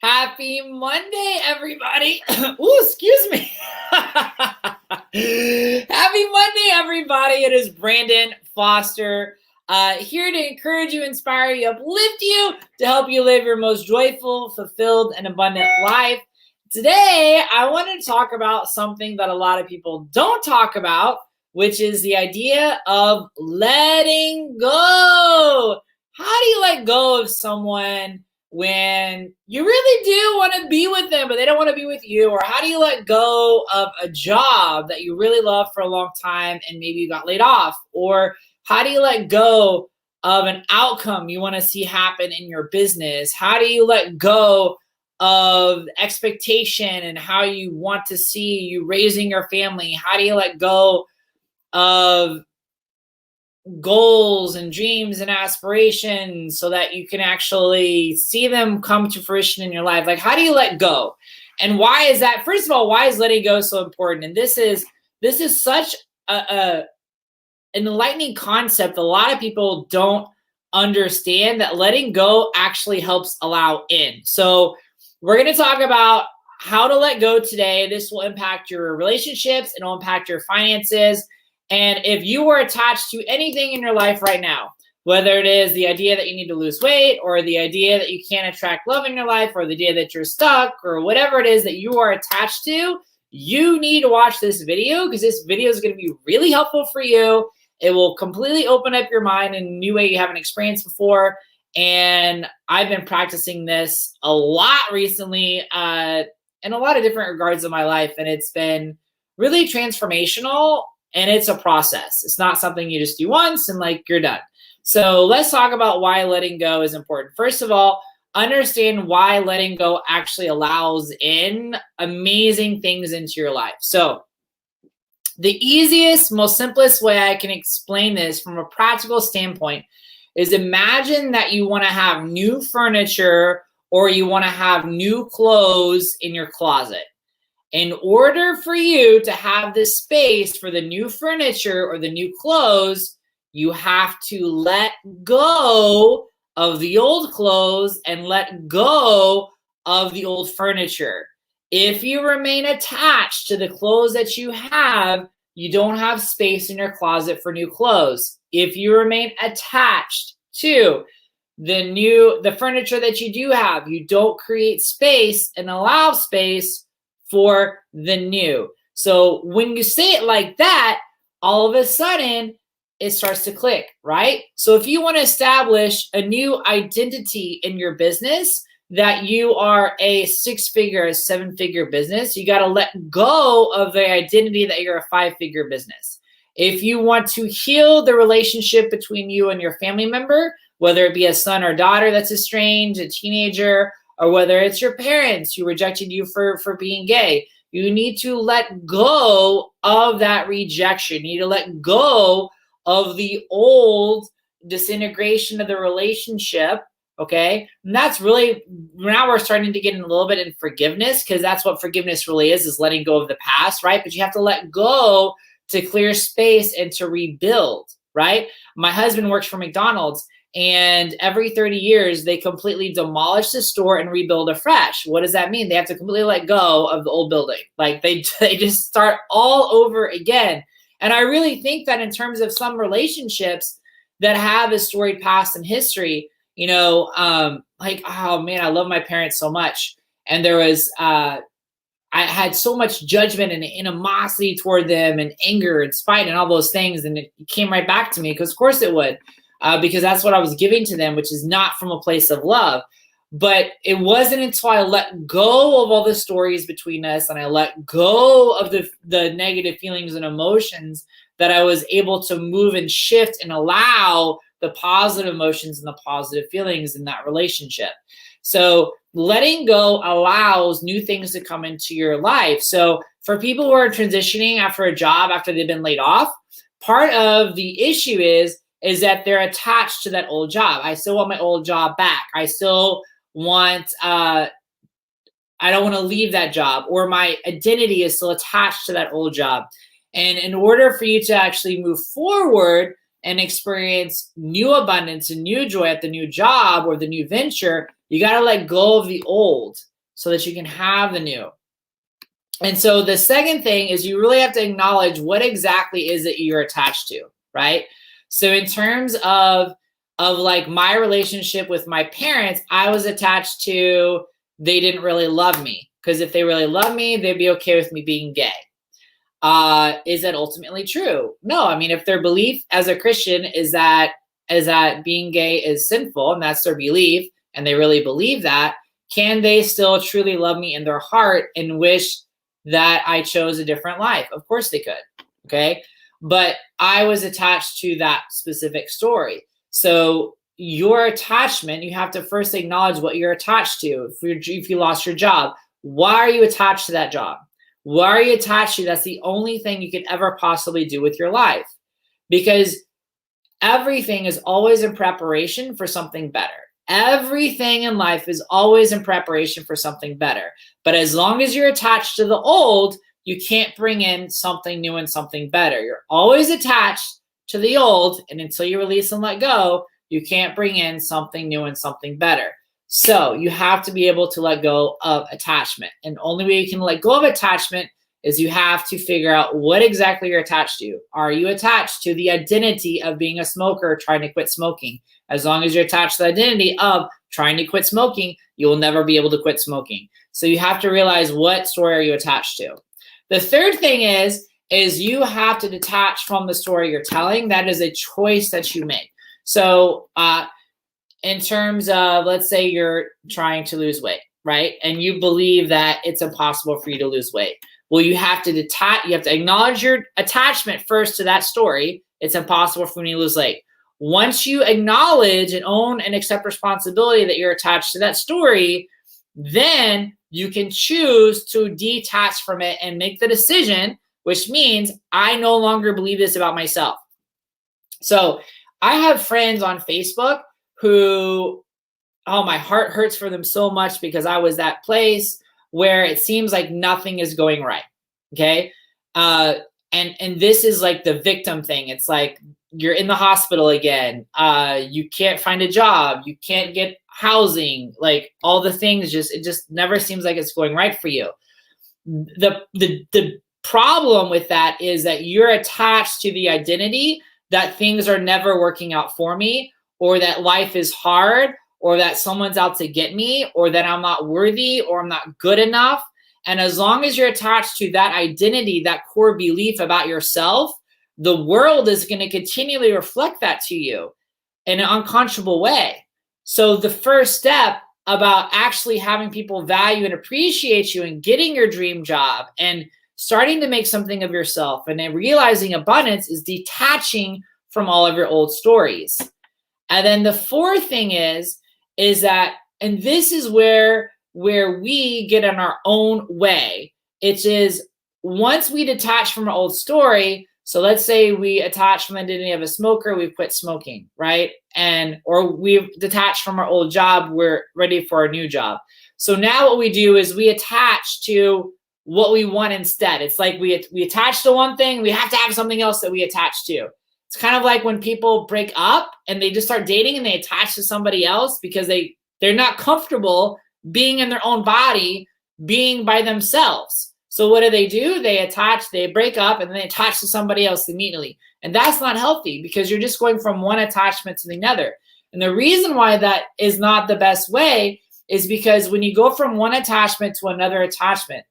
Happy Monday, everybody. Ooh, excuse me. Happy Monday, everybody. It is Brandon Foster here to encourage you, inspire you, uplift you, to help you live your most joyful, fulfilled, and abundant life. Today, I want to talk about something that a lot of people don't talk about, which is the idea of letting go. How do you let go of someone when you really do want to be with them, but they don't want to be with you? Or how do you let go of a job that you really loved for a long time and maybe you got laid off? Or how do you let go of an outcome you want to see happen in your business? How do you let go of expectation and how you want to see you raising your family? How do you let go of goals and dreams and aspirations so that you can actually see them come to fruition in your life? Like, how do you let go? And why is that? First of all, why is letting go so important? And this is such an enlightening concept. A lot of people don't understand that letting go actually helps allow in. So we're going to talk about how to let go today. This will impact your relationships, and it'll impact your finances. And if you are attached to anything in your life right now, whether it is the idea that you need to lose weight, or the idea that you can't attract love in your life, or the idea that you're stuck, or whatever it is that you are attached to, you need to watch this video, because this video is going to be really helpful for you. It will completely open up your mind in a new way you haven't experienced before. And I've been practicing this a lot recently in a lot of different regards of my life. And it's been really transformational. And it's a process. It's not something you just do once and like you're done. So let's talk about why letting go is important. First of all, understand why letting go actually allows in amazing things into your life. So the easiest, most simplest way I can explain this from a practical standpoint is, imagine that you want to have new furniture or you want to have new clothes in your closet. In order for you to have this space for the new furniture or the new clothes, you have to let go of the old clothes and let go of the old furniture. If you remain attached to the clothes that you have, you don't have space in your closet for new clothes. If you remain attached to the furniture that you do have, you don't create space and allow space for the new. So when you say it like that, all of a sudden it starts to click, right? So if you want to establish a new identity in your business, that you are a 6-figure, 7-figure business, you got to let go of the identity that you're a 5-figure business. If you want to heal the relationship between you and your family member, whether it be a son or daughter that's estranged, a teenager, or whether it's your parents who rejected you for being gay, you need to let go of that rejection. You need to let go of the old disintegration of the relationship, okay? And that's really, now we're starting to get in a little bit in forgiveness, because that's what forgiveness really is letting go of the past, right? But you have to let go to clear space and to rebuild, right? My husband works for McDonald's, and every 30 years, they completely demolish the store and rebuild afresh. What does that mean? They have to completely let go of the old building. Like they just start all over again. And I really think that in terms of some relationships that have a storied past and history, like, oh man, I love my parents so much. And there was, I had so much judgment and animosity toward them, and anger and spite and all those things. And it came right back to me, because of course it would. Because that's what I was giving to them, which is not from a place of love. But it wasn't until I let go of all the stories between us, and I let go of the negative feelings and emotions, that I was able to move and shift and allow the positive emotions and the positive feelings in that relationship. So letting go allows new things to come into your life. So for people who are transitioning after a job, after they've been laid off, part of the issue is that they're attached to that old job. I still want my old job back. I still want, I don't want to leave that job, or my identity is still attached to that old job. And in order for you to actually move forward and experience new abundance and new joy at the new job or the new venture, you got to let go of the old so that you can have the new. And so the second thing is you really have to acknowledge what exactly is it you're attached to, right? So in terms of like my relationship with my parents, I was attached to they didn't really love me, because if they really love me, they'd be okay with me being gay. Is that ultimately true? No. I mean, if their belief as a Christian is that being gay is sinful and that's their belief, and they really believe that, can they still truly love me in their heart and wish that I chose a different life? Of course they could. Okay. But I was attached to that specific story. So your attachment, you have to first acknowledge what you're attached to. If you lost your job, why are you attached to that job? Why are you attached to? That's the only thing you could ever possibly do with your life, because everything is always in preparation for something better. Everything in life is always in preparation for something better. But as long as you're attached to the old, you can't bring in something new and something better. You're always attached to the old, and until you release and let go, you can't bring in something new and something better. So you have to be able to let go of attachment. And the only way you can let go of attachment is you have to figure out what exactly you're attached to. Are you attached to the identity of being a smoker, trying to quit smoking? As long as you're attached to the identity of trying to quit smoking, you will never be able to quit smoking. So you have to realize, what story are you attached to? The third thing is you have to detach from the story you're telling. That is a choice that you make. So in terms of, let's say you're trying to lose weight, right? And you believe that it's impossible for you to lose weight. Well, you have to detach. You have to acknowledge your attachment first to that story. It's impossible for me to lose weight. Once you acknowledge and own and accept responsibility that you're attached to that story, then you can choose to detach from it and make the decision, which means I no longer believe this about myself. So I have friends on Facebook who, oh, my heart hurts for them so much, because I was that place where it seems like nothing is going right. Okay. And this is like the victim thing. It's like you're in the hospital again. You can't find a job. You can't get housing. Like all the things, it just never seems like it's going right for you. The problem with that is that you're attached to the identity that things are never working out for me, or that life is hard, or that someone's out to get me, or that I'm not worthy, or I'm not good enough. And as long as you're attached to that identity, that core belief about yourself, the world is going to continually reflect that to you in an unconscionable way. So the first step about actually having people value and appreciate you and getting your dream job and starting to make something of yourself and then realizing abundance is detaching from all of your old stories. And then the fourth thing is that, and this is where we get in our own way. It is once we detach from our old story. So let's say we attach from the identity of a smoker, we've quit smoking, right? Or we've detached from our old job, we're ready for a new job. So now what we do is we attach to what we want instead. It's like we attach to one thing, we have to have something else that we attach to. It's kind of like when people break up and they just start dating and they attach to somebody else because they're not comfortable being in their own body, being by themselves. So what do? They attach, they break up, and then they attach to somebody else immediately. And that's not healthy, because you're just going from one attachment to the other. And the reason why that is not the best way is because when you go from one attachment to another attachment,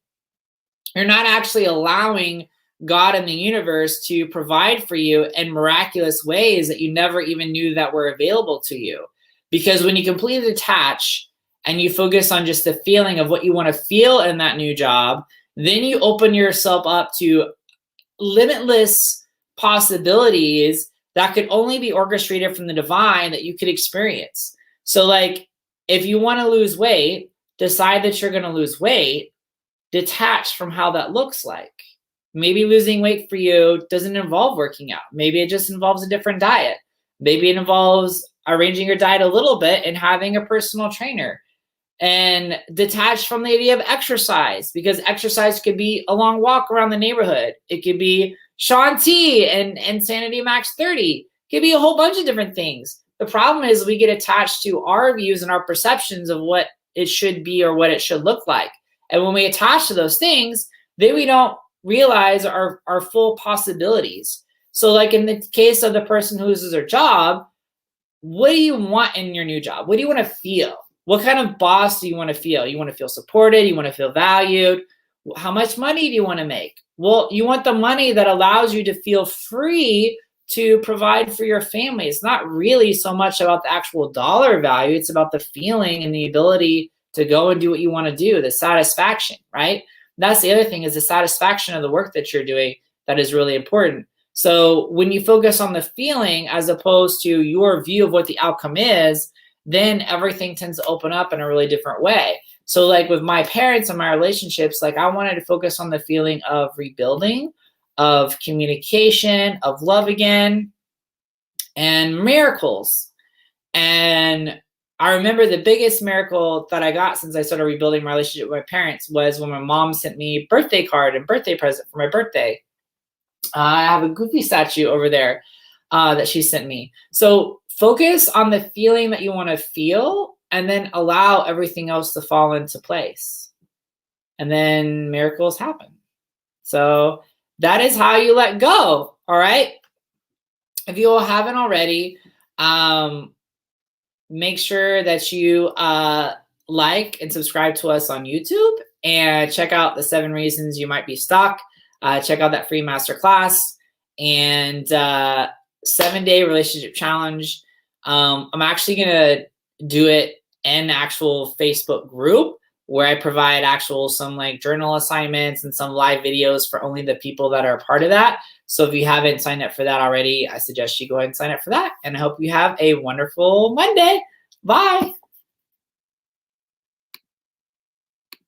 you're not actually allowing God and the universe to provide for you in miraculous ways that you never even knew that were available to you. Because when you completely detach and you focus on just the feeling of what you want to feel in that new job, then you open yourself up to limitless possibilities that could only be orchestrated from the divine that you could experience. So like, if you want to lose weight, decide that you're going to lose weight, detach from how that looks like. Maybe losing weight for you doesn't involve working out. Maybe it just involves a different diet. Maybe it involves arranging your diet a little bit and having a personal trainer. And detach from the idea of exercise, because exercise could be a long walk around the neighborhood. It could be Shaun T and Sanity Max 30. It could be a whole bunch of different things. The problem is we get attached to our views and our perceptions of what it should be or what it should look like. And when we attach to those things, then we don't realize our full possibilities. So like in the case of the person who loses their job, what do you want in your new job? What do you want to feel? What kind of boss do you want to feel? You want to feel supported? You want to feel valued? How much money do you want to make? Well, you want the money that allows you to feel free to provide for your family. It's not really so much about the actual dollar value. It's about the feeling and the ability to go and do what you want to do, the satisfaction, right? That's the other thing, is the satisfaction of the work that you're doing that is really important. So when you focus on the feeling as opposed to your view of what the outcome is, then everything tends to open up in a really different way. So like with my parents and my relationships, like I wanted to focus on the feeling of rebuilding, of communication, of love again, and miracles. And I remember the biggest miracle that I got since I started rebuilding my relationship with my parents was when my mom sent me a birthday card and birthday present for my birthday. I have a Goofy statue over there that she sent me. So focus on the feeling that you want to feel and then allow everything else to fall into place. And then miracles happen. So that is how you let go. All right. If you all haven't already, make sure that you like and subscribe to us on YouTube and check out the 7 reasons you might be stuck. Check out that free masterclass and 7-day relationship challenge. I'm actually going to do it in actual Facebook group where I provide some like journal assignments and some live videos for only the people that are a part of that. So if you haven't signed up for that already, I suggest you go ahead and sign up for that. And I hope you have a wonderful Monday. Bye.